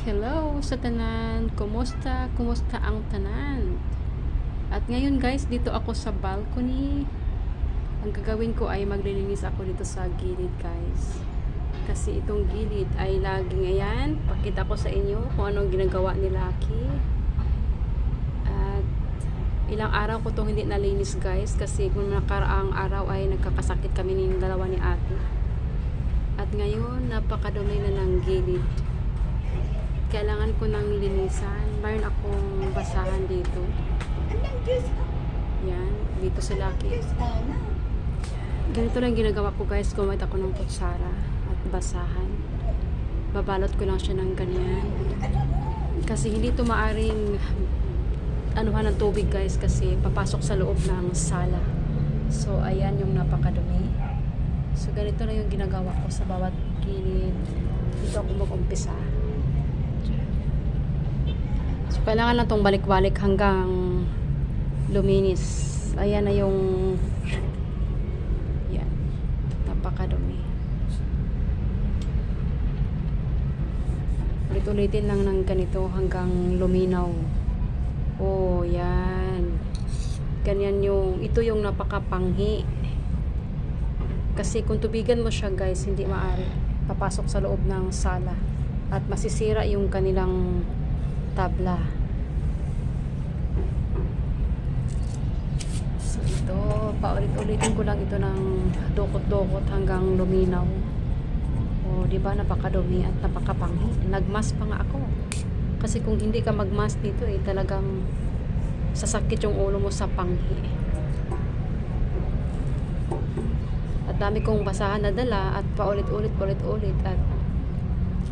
Hello sa tanan, kumusta? Kumusta ang tanan? At ngayon guys, dito ako sa balcony. Ang gagawin ko ay maglilinis ako dito sa gilid guys. Kasi itong gilid ay laging ayan. Pakita ko sa inyo kung anong ginagawa ni Lucky. At ilang araw ko itong hindi nalinis guys. Kasi kung nakaraang araw ay nagkakasakit kami ng dalawa ni ate. At ngayon, napakadumi na ng gilid. Kailangan ko nang linisan. Mayroon akong basahan dito. Yan, dito sa Lucky. Ganito lang ginagawa ko guys. Gumamit ako ng kutsara at basahan. Babalot ko lang siya ng ganyan. Kasi hindi ito maaring anuhan ng tubig guys. Kasi papasok sa loob ng sala. So, ayan yung napakadumi. So, ganito lang yung ginagawa ko sa bawat gilid. Dito ako mag-umpisa. So, kailangan na itong balik-balik hanggang luminis. Ayan na yung yan. Napakadumi. Ulit-ulitin lang ng ganito hanggang luminaw. Oh, yan. Ganyan yung, ito yung napakapanghi. Kasi kung tubigan mo siya guys, hindi maaari. Papasok sa loob ng sala. At masisira yung kanilang tabla. So ito, paulit-ulitin ko lang ito ng dokot-dokot hanggang luminaw. O, di ba napakadumi at napakapanghi. Nagmask pa nga ako. Kasi kung hindi ka magmask dito talagang sasakit yung ulo mo sa panghi. At dami kong basahan na dala at paulit-ulit at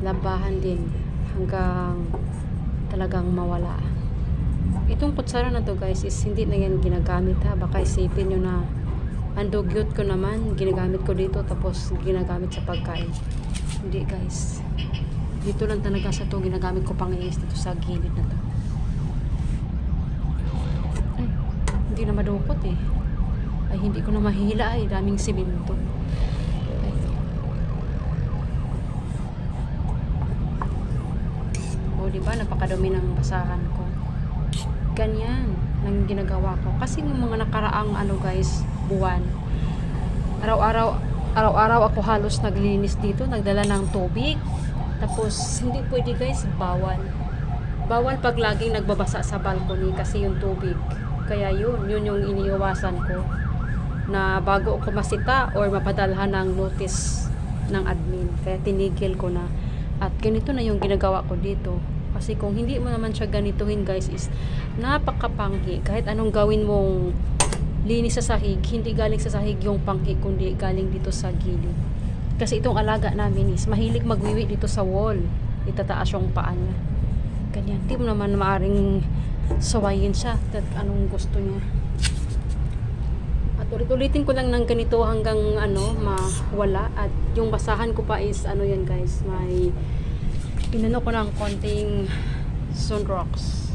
labahan din hanggang talagang mawala. Itong kutsara na to guys is hindi na yan ginagamit ha. Baka isipin nyo na ang dugyot ko naman, ginagamit ko dito tapos ginagamit sa pagkain. Hindi guys. Dito lang talaga sa to ginagamit ko panginis dito sa gilid na to. Ay, hindi na madukot eh. Ay, hindi ko na mahila eh. Daming simento. Diba napakadumi ng basahan ko. Ganyan lang ginagawa ko kasi ng mga nakaraang guys, buwan, araw-araw ako halos naglinis dito, nagdala ng tubig. Tapos hindi pwede guys, bawal pag laging nagbabasa sa balcony kasi yung tubig. Kaya yun yung iniiwasan ko na bago ako masita or mapadalhan ng notice ng admin. Kaya tinigil ko na. At ganito na yung ginagawa ko dito. Kasi kung hindi mo naman siya ganituhin guys is napakapanghi. Kahit anong gawin mong linis sa sahig, hindi galing sa sahig yung panghi kundi galing dito sa gilid. Kasi itong alaga namin is mahilig magwiwi dito sa wall. Itataas yung paa niya. Ganyan. Hindi mo naman maaring sawayin siya at anong gusto niya. At ulit-ulitin ko lang ng ganito hanggang mawala. At yung basahan ko pa is yan guys, may inano ko ng konting sunrocks.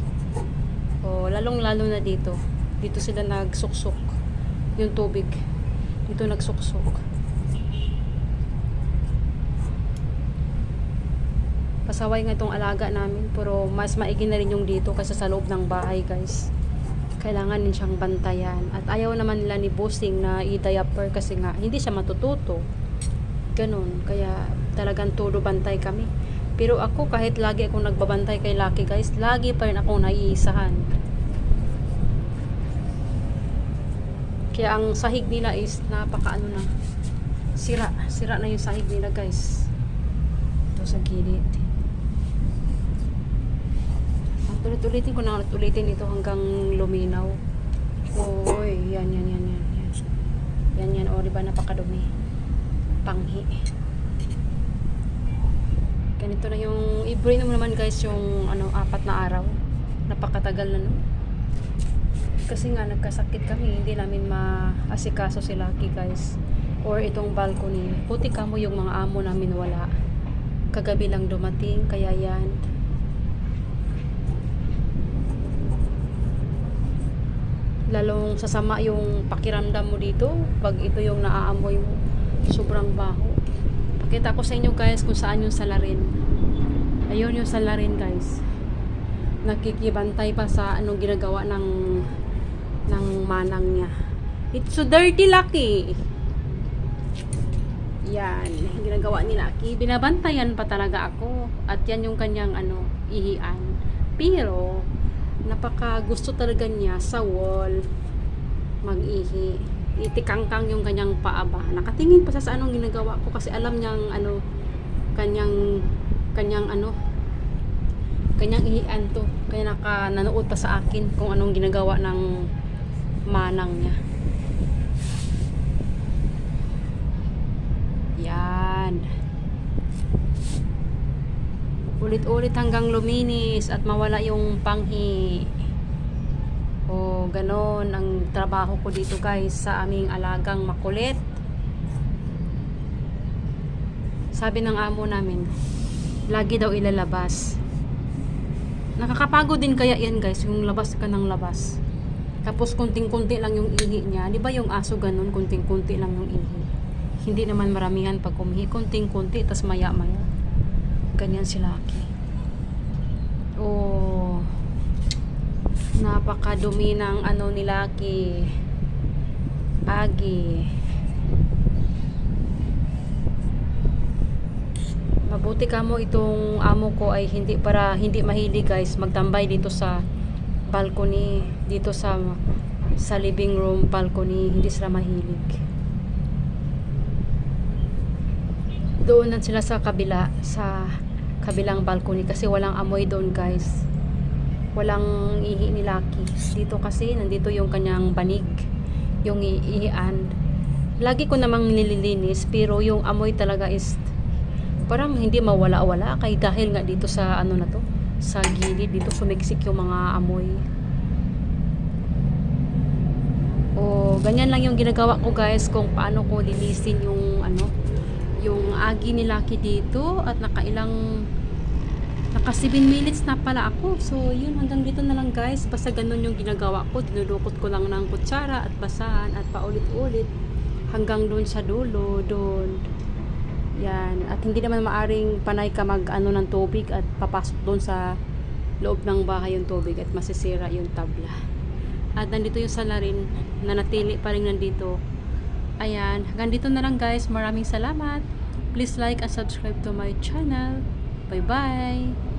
O lalong-lalo na dito. Dito sila nagsuksok. Yung tubig. Dito nagsuksok. Pasaway nga itong alaga namin. Pero mas maigi na rin yung dito kasi sa loob ng bahay guys. Kailangan din siyang bantayan. At ayaw naman nila ni Bossing na i-diaper kasi nga hindi siya matututo. Ganon. Kaya talagang todo bantay kami. Pero ako kahit lagi akong nagbabantay kay Lucky guys, lagi pa rin akong naiisahan. Kaya ang sahig nila is napakaano na. Sira na yung sahig nila guys. Ito sa gilid. Ulit-ulitin ko na ulitin ito hanggang luminaw. Oy, yan. Yan, o diba napakadumi. Panghi. Ganito na yung i-brain mo naman guys yung 4 na araw. Napakatagal na no. Kasi nga nagkasakit kami, hindi namin maasikaso si Lucky guys. Or itong balcony. Puti kamo yung mga amo namin wala. Kagabi lang dumating kaya yan. Lalong sasama yung pakiramdam mo dito pag ito yung naaamoy mo. Sobrang baho. Pakita ko sa inyo guys kung saan yung salarin. Ayun. Ayun yung salarin guys. Nakikibantay pa sa anong ginagawa ng manang niya. It's so dirty, Lucky. Yan, ginagawa ni Lucky. Binabantayan pa talaga ako. At yan yung kanyang ihian. Pero napaka gusto talaga niya sa wall mag-ihi. Itikangkang yung kanyang paaba. Nakatingin pa sa anong ginagawa ko kasi alam niyang kanyang ihian to. Kaya nanood pa sa akin kung anong ginagawa ng manang niya. Yan. Ulit-ulit hanggang luminis at mawala yung panghi. O ganon ang trabaho ko dito guys sa aming alagang makulit. Sabi ng amo namin, lagi daw ilalabas. Nakakapagod din kaya yan guys, yung labas ka ng labas. Tapos kunting-kunti lang yung ihi niya. Di ba yung aso ganun, kunting-kunti lang yung ihi. Hindi naman maramihan pag umihi, kunting-kunti, tas maya-maya. Ganyan si Lucky. Oh, napakadumi ng ni Lucky. Agi. Mabuti ka mo itong amo ko ay hindi mahilig guys magtambay dito sa balcony, dito sa living room balcony, hindi sila mahilig. Doon na sila sa kabilang balcony kasi walang amoy doon guys. Walang ihi ni Lucky. Dito kasi nandito yung kanyang banig, yung ihian. Lagi ko namang nililinis pero yung amoy talaga is parang hindi mawala-wala kay dahil nga dito sa sa gilid dito sumiksik yung mga amoy. O ganyan lang yung ginagawa ko guys kung paano ko linisin yung yung agi ni Lucky dito at naka 7 minutes na pala ako. So yun, hanggang dito na lang guys. Basta ganun yung ginagawa ko, dinudukot ko lang ng kutsara at basahan at paulit-ulit hanggang doon sa dulo doon. Yan. At hindi naman maaring panay ka ng tubig at papasok doon sa loob ng bahay yung tubig at masisira yung tabla. At nandito yung salarin, nanatili pa rin nandito. Ayan. Hanggang dito na lang guys. Maraming salamat. Please like and subscribe to my channel. Bye-bye.